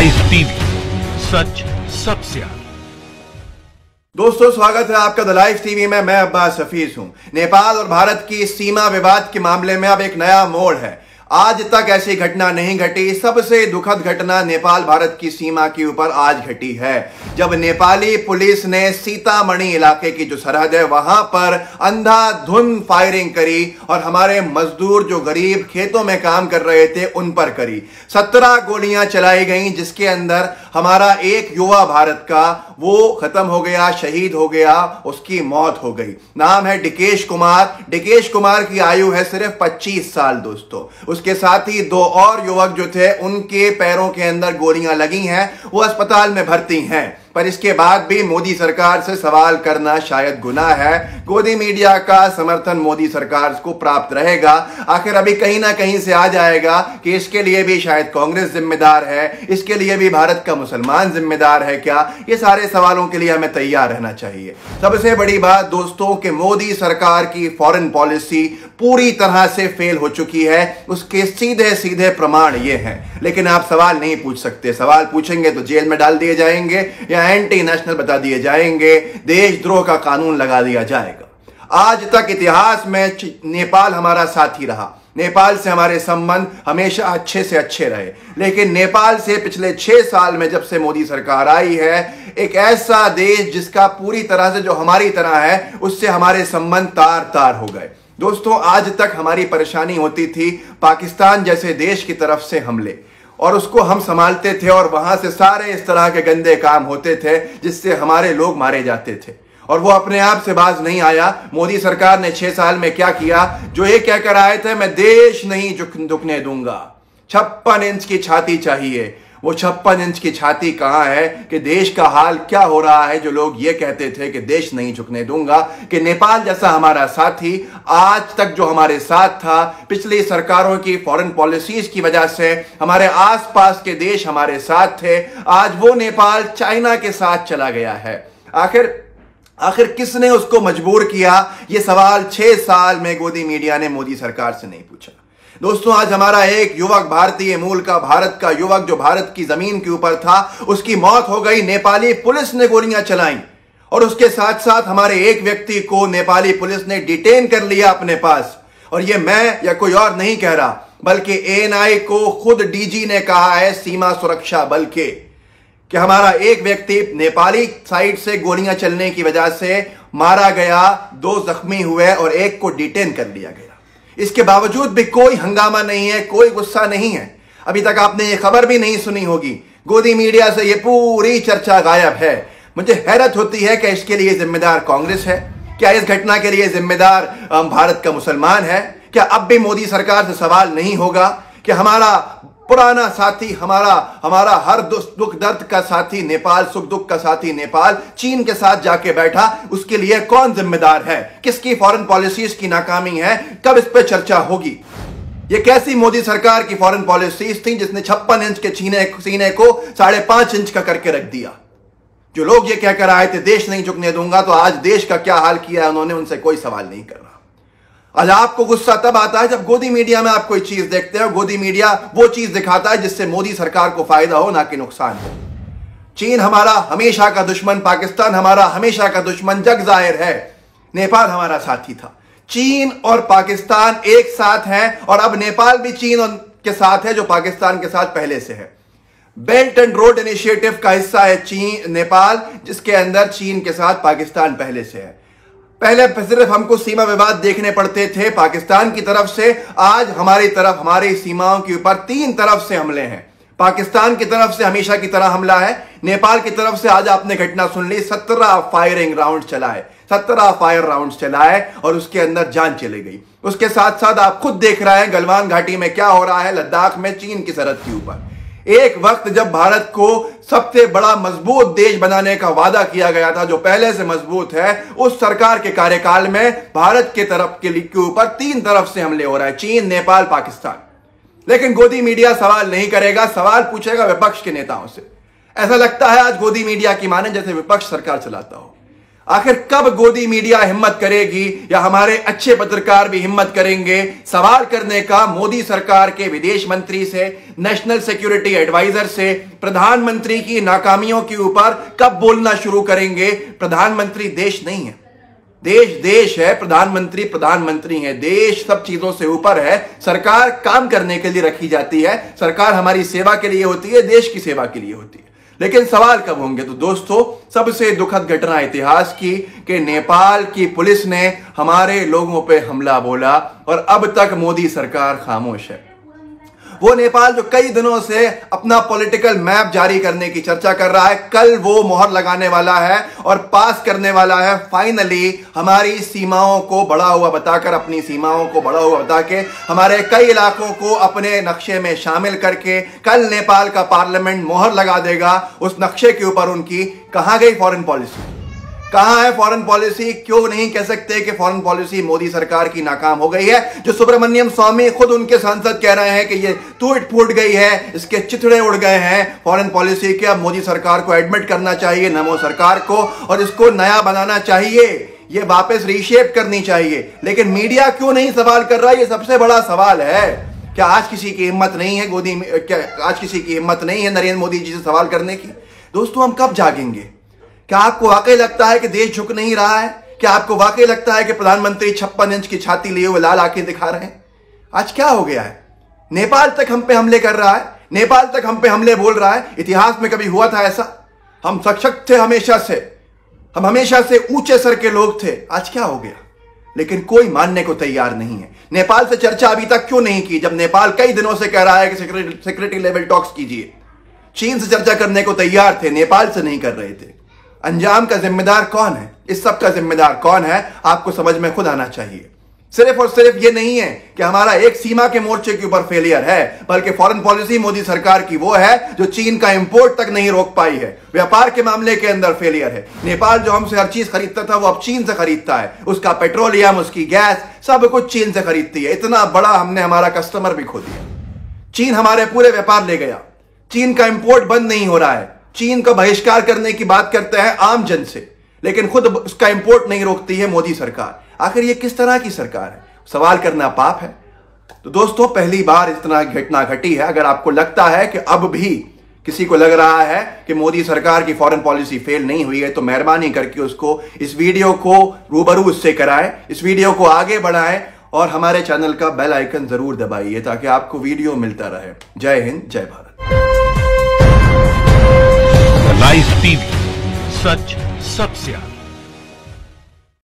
Live TV, सच सबसे आगे। दोस्तों, स्वागत है आपका द लाइव टीवी में। मैं अब्बास हफीज हूं। नेपाल और भारत की सीमा विवाद के मामले में अब एक नया मोड़ है। आज तक ऐसी घटना नहीं घटी। सबसे दुखद घटना नेपाल भारत की सीमा के ऊपर आज घटी है, जब नेपाली पुलिस ने सीतामढ़ी इलाके की जो सरहद है वहां पर अंधाधुंध फायरिंग करी और हमारे मजदूर जो गरीब खेतों में काम कर रहे थे उन पर करी। 17 गोलियां चलाई गईं, जिसके अंदर हमारा एक युवा भारत का वो खत्म हो गया, शहीद हो गया, उसकी मौत हो गई। नाम है डिकेश कुमार। डिकेश कुमार की आयु है सिर्फ 25 साल। दोस्तों, उसके साथ ही 2 और युवक जो थे उनके पैरों के अंदर गोलियां लगी हैं, वो अस्पताल में भर्ती हैं। पर इसके बाद भी मोदी सरकार से सवाल करना शायद गुनाह है। गोदी मीडिया का समर्थन मोदी सरकार को प्राप्त रहेगा। आखिर अभी कहीं ना कहीं से आ जाएगा कि इसके लिए भी शायद कांग्रेस जिम्मेदार है, इसके लिए भी भारत का मुसलमान जिम्मेदार है क्या? ये सारे सवालों के लिए हमें तैयार रहना चाहिए। सबसे बड़ी बात दोस्तों कि मोदी सरकार की फॉरेन पॉलिसी पूरी तरह से फेल हो चुकी है। उसके सीधे सीधे प्रमाण ये हैं। लेकिन आप सवाल नहीं पूछ सकते। सवाल पूछेंगे तो जेल में डाल दिए जाएंगे या एंटी नेशनल बता दिए जाएंगे, देशद्रोह का कानून लगा दिया जाएगा। आज तक इतिहास में नेपाल हमारा साथी रहा। नेपाल से हमारे संबंध हमेशा अच्छे से अच्छे रहे। लेकिन नेपाल से पिछले 6 साल में जब से मोदी सरकार आई है, एक ऐसा देश जिसका पूरी तरह से जो हमारी तरह है उससे हमारे संबंध तार तार हो गए। दोस्तों, आज तक हमारी परेशानी होती थी पाकिस्तान जैसे देश की तरफ से हमले, और उसको हम संभालते थे और वहां से सारे इस तरह के गंदे काम होते थे जिससे हमारे लोग मारे जाते थे, और वो अपने आप से बाज नहीं आया। मोदी सरकार ने 6 साल में क्या किया? जो ये कहकर आए थे मैं देश नहीं झुकने दूंगा, 56 इंच की छाती चाहिए। वो 56 इंच की छाती कहां है कि देश का हाल क्या हो रहा है? जो लोग ये कहते थे कि देश नहीं झुकने दूंगा, कि नेपाल जैसा हमारा साथी आज तक जो हमारे साथ था, पिछली सरकारों की फॉरेन पॉलिसीज की वजह से हमारे आसपास के देश हमारे साथ थे, आज वो नेपाल चाइना के साथ चला गया है। आखिर किसने उसको मजबूर किया? ये सवाल 6 साल में गोदी मीडिया ने मोदी सरकार से नहीं पूछा। दोस्तों, आज हमारा एक युवक, भारतीय मूल का भारत का युवक जो भारत की जमीन के ऊपर था, उसकी मौत हो गई। नेपाली पुलिस ने गोलियां चलाई और उसके साथ साथ हमारे एक व्यक्ति को नेपाली पुलिस ने डिटेन कर लिया अपने पास। और ये मैं या कोई और नहीं कह रहा, बल्कि ANI को खुद DG ने कहा है, सीमा सुरक्षा बल के, कि हमारा एक व्यक्ति नेपाली साइड से गोलियां चलने की वजह से मारा गया, 2 जख्मी हुए और एक को डिटेन कर लिया गया। इसके बावजूद भी कोई हंगामा नहीं है, कोई गुस्सा नहीं है। अभी तक आपने ये खबर भी नहीं सुनी होगी। गोदी मीडिया से ये पूरी चर्चा गायब है। मुझे हैरत होती है कि इसके लिए जिम्मेदार कांग्रेस है क्या? इस घटना के लिए जिम्मेदार भारत का मुसलमान है क्या? अब भी मोदी सरकार से सवाल नहीं होगा कि हमारा पुराना साथी, हमारा हर दुख दर्द का साथी नेपाल, सुख दुख का साथी नेपाल, चीन के साथ जाके बैठा, उसके लिए कौन जिम्मेदार है? किसकी फॉरेन पॉलिसीज की नाकामी है? कब इस पे चर्चा होगी? ये कैसी मोदी सरकार की फॉरेन पॉलिसीज थी जिसने 56 इंच के सीने को 5.5 इंच का करके रख दिया? जो लोग ये कहकर आए थे देश नहीं झुकने दूंगा, तो आज देश का क्या हाल किया है उन्होंने, उनसे कोई सवाल नहीं कर रहा। आज आपको गुस्सा तब आता है जब गोदी मीडिया में आप कोई चीज देखते हो। गोदी मीडिया वो चीज दिखाता है जिससे मोदी सरकार को फायदा हो, ना कि नुकसान हो। चीन हमारा हमेशा का दुश्मन, पाकिस्तान हमारा हमेशा का दुश्मन, जग जाहिर है। नेपाल हमारा साथी था। चीन और पाकिस्तान एक साथ हैं, और अब नेपाल भी चीन के साथ है, जो पाकिस्तान के साथ पहले से है। बेल्ट एंड रोड इनिशिएटिव का हिस्सा है नेपाल, जिसके अंदर चीन के साथ पाकिस्तान पहले से है। पहले सिर्फ हमको सीमा विवाद देखने पड़ते थे पाकिस्तान की तरफ से, आज हमारी तरफ, हमारी सीमाओं के ऊपर 3 तरफ से हमले हैं। पाकिस्तान की तरफ से हमेशा की तरह हमला है, नेपाल की तरफ से आज आपने घटना सुन ली, 17 फायरिंग राउंड चलाए, 17 फायर राउंड चलाए और उसके अंदर जान चली गई। उसके साथ साथ आप खुद देख रहे हैं गलवान घाटी में क्या हो रहा है, लद्दाख में चीन की सरहद के ऊपर। एक वक्त जब भारत को सबसे बड़ा मजबूत देश बनाने का वादा किया गया था, जो पहले से मजबूत है, उस सरकार के कार्यकाल में भारत के तरफ के ऊपर 3 तरफ से हमले हो रहा है, चीन, नेपाल, पाकिस्तान। लेकिन गोदी मीडिया सवाल नहीं करेगा, सवाल पूछेगा विपक्ष के नेताओं से। ऐसा लगता है आज गोदी मीडिया की माने जैसे विपक्ष सरकार चलाता हो। आखिर कब गोदी मीडिया हिम्मत करेगी या हमारे अच्छे पत्रकार भी हिम्मत करेंगे सवाल करने का मोदी सरकार के विदेश मंत्री से, नेशनल सिक्योरिटी एडवाइजर से, प्रधानमंत्री की नाकामियों के ऊपर कब बोलना शुरू करेंगे? प्रधानमंत्री देश नहीं है, देश देश है, प्रधानमंत्री प्रधानमंत्री है, देश सब चीजों से ऊपर है। सरकार काम करने के लिए रखी जाती है, सरकार हमारी सेवा के लिए होती है, देश की सेवा के लिए होती है। लेकिन सवाल कब होंगे? तो दोस्तों, सबसे दुखद घटना इतिहास की कि नेपाल की पुलिस ने हमारे लोगों पे हमला बोला और अब तक मोदी सरकार खामोश है। वो नेपाल जो कई दिनों से अपना पॉलिटिकल मैप जारी करने की चर्चा कर रहा है, कल वो मोहर लगाने वाला है और पास करने वाला है फाइनली हमारी सीमाओं को बढ़ा हुआ बताकर, अपनी सीमाओं को बढ़ा हुआ बता के हमारे कई इलाकों को अपने नक्शे में शामिल करके कल नेपाल का पार्लियामेंट मोहर लगा देगा उस नक्शे के ऊपर। उनकी कहां गई फॉरेन पॉलिसी? कहां है फॉरेन पॉलिसी? क्यों नहीं कह सकते कि फॉरेन पॉलिसी मोदी सरकार की नाकाम हो गई है? जो सुब्रमण्यम स्वामी खुद उनके सांसद कह रहे हैं कि ये टूट फूट गई है, इसके चिथड़े उड़ गए हैं फॉरेन पॉलिसी के। अब मोदी सरकार को एडमिट करना चाहिए, नमो सरकार को, और इसको नया बनाना चाहिए, ये वापस रीशेप करनी चाहिए। लेकिन मीडिया क्यों नहीं सवाल कर रहा? ये सबसे बड़ा सवाल है। क्या आज किसी की हिम्मत नहीं है क्या आज किसी की हिम्मत नहीं है नरेंद्र मोदी जी से सवाल करने की? दोस्तों, हम कब जागेंगे? क्या आपको वाकई लगता है कि देश झुक नहीं रहा है? क्या आपको वाकई लगता है कि प्रधानमंत्री 56 इंच की छाती लिए हुए लाल आंखें दिखा रहे हैं? आज क्या हो गया है? नेपाल तक हम पे हमले कर रहा है, नेपाल तक हम पे हमले बोल रहा है। इतिहास में कभी हुआ था ऐसा? हम सशक्त थे हमेशा से, हम हमेशा से ऊंचे सर के लोग थे। आज क्या हो गया? लेकिन कोई मानने को तैयार नहीं है। नेपाल से चर्चा अभी तक क्यों नहीं की, जब नेपाल कई दिनों से कह रहा है कि सिक्योरिटी लेवल टॉक्स कीजिए? चीन से चर्चा करने को तैयार थे, नेपाल से नहीं कर रहे थे। अंजाम का जिम्मेदार कौन है? इस सब का जिम्मेदार कौन है? आपको समझ में खुद आना चाहिए। सिर्फ और सिर्फ ये नहीं है कि हमारा एक सीमा के मोर्चे के ऊपर फेलियर है, बल्कि फॉरेन पॉलिसी मोदी सरकार की वो है जो चीन का इंपोर्ट तक नहीं रोक पाई है। व्यापार के मामले के अंदर फेलियर है। नेपाल जो हमसे हर चीज खरीदता था वो अब चीन से खरीदता है। उसका पेट्रोलियम, उसकी गैस, सब कुछ चीन से खरीदती है। इतना बड़ा हमने हमारा कस्टमर भी खो दिया। चीन हमारे पूरे व्यापार ले गया। चीन का इंपोर्ट बंद नहीं हो रहा है। चीन का बहिष्कार करने की बात करते हैं आम जन से, लेकिन खुद उसका इंपोर्ट नहीं रोकती है मोदी सरकार। आखिर ये किस तरह की सरकार है? सवाल करना पाप है। तो दोस्तों, पहली बार इतना घटना घटी है। अगर आपको लगता है कि अब भी किसी को लग रहा है कि मोदी सरकार की फॉरेन पॉलिसी फेल नहीं हुई है, तो मेहरबानी करके उसको इस वीडियो को रूबरू उससे कराएं, इस वीडियो को आगे बढ़ाएं और हमारे चैनल का बेल आइकन जरूर दबाइए ताकि आपको वीडियो मिलता रहे। जय हिंद, जय भारत। लाइव टीवी, सच सबसे आगे।